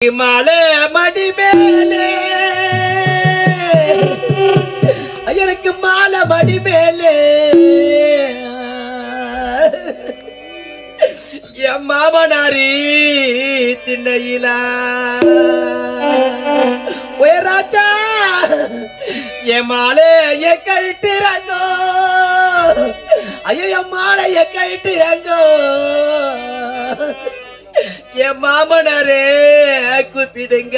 மாலை மடி மேலே எனக்கு மாலை மடி மேலே என் மாமனாரி திண்ணையிலா ராஜா என் மாலைய கழட்டுறாங்கோ ஐயோ என் மாலைய கழட்டுறாங்கோ என் மாமனாரே கூப்பிடுங்க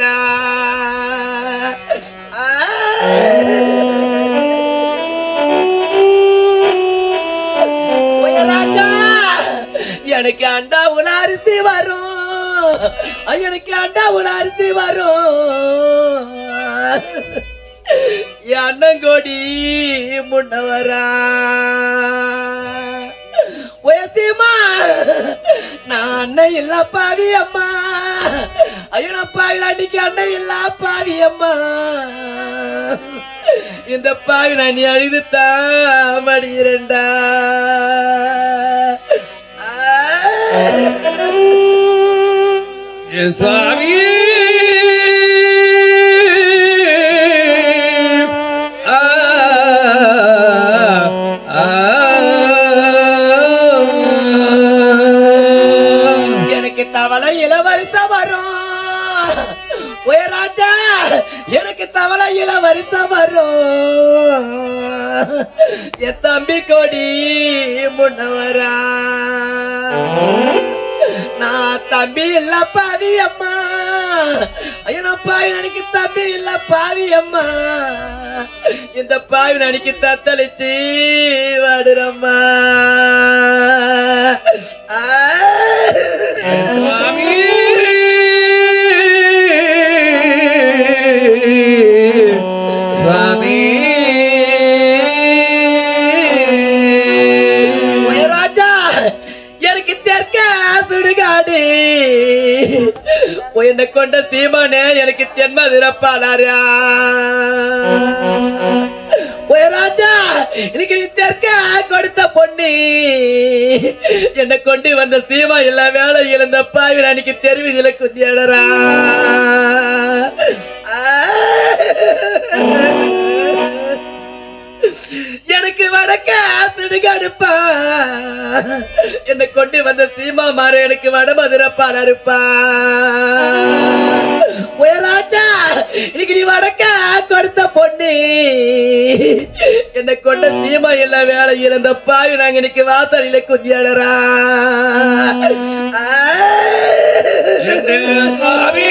ராஜா எனக்கு அண்டா உலாரிசி வரும் எனக்கு அண்டா உலாரிசி வரும் என் அண்ணங்கோடி முன்னவரா ஒயசிமா நான் அண்ணன் இல்ல பாவி அம்மா ஐயோ நான் பாவி அன்னைக்கு அண்ணன் இல்ல பாவி அம்மா இந்த பாவி நான் நீ அழுதுத்தான் மடிகிறேன்டா என் சுவாமி தவளை இளவரிச வரும் ராஜா எனக்கு தவளை இளவரிச வரும் என் தம்பி கொடி முன்னவரா நான் தம்பி இல்ல பாவி அம்மா ஐயோ நான் பாவி நினைக்கு தம்பி இல்ல பாவி அம்மா இந்த பாவி நினைக்கு தத்தளிச்சு வாடுறம்மா சுவாமி சுவாமி ராஜா எனக்கு தெற்க சுடுகாடு என்னை கொண்ட சீமானே எனக்கு தென்மதுரப்பாளரா ராஜா இன்னைக்கு நீ தெற்க கொடுத்த பொண்ணு என்னை கொண்டு வந்த சீமா எல்லா வேலை இழந்த பாவி அன்னைக்கு தெரிவிதில குந்தியடரா எனக்கு வடக்க சுடுகாடுப்பா என்னை கொண்டு வந்த சீமா மாற எனக்கு வடமதுரப்பால இருப்பா ராஜா இன்னைக்கு நீ வடக்க கொடுத்த பொண்ணு என்னை கொண்ட சீமா எல்லா வேலை இழந்த பாவி நாங்க இன்னைக்கு வாசலில குந்தியாடரா சுவாமி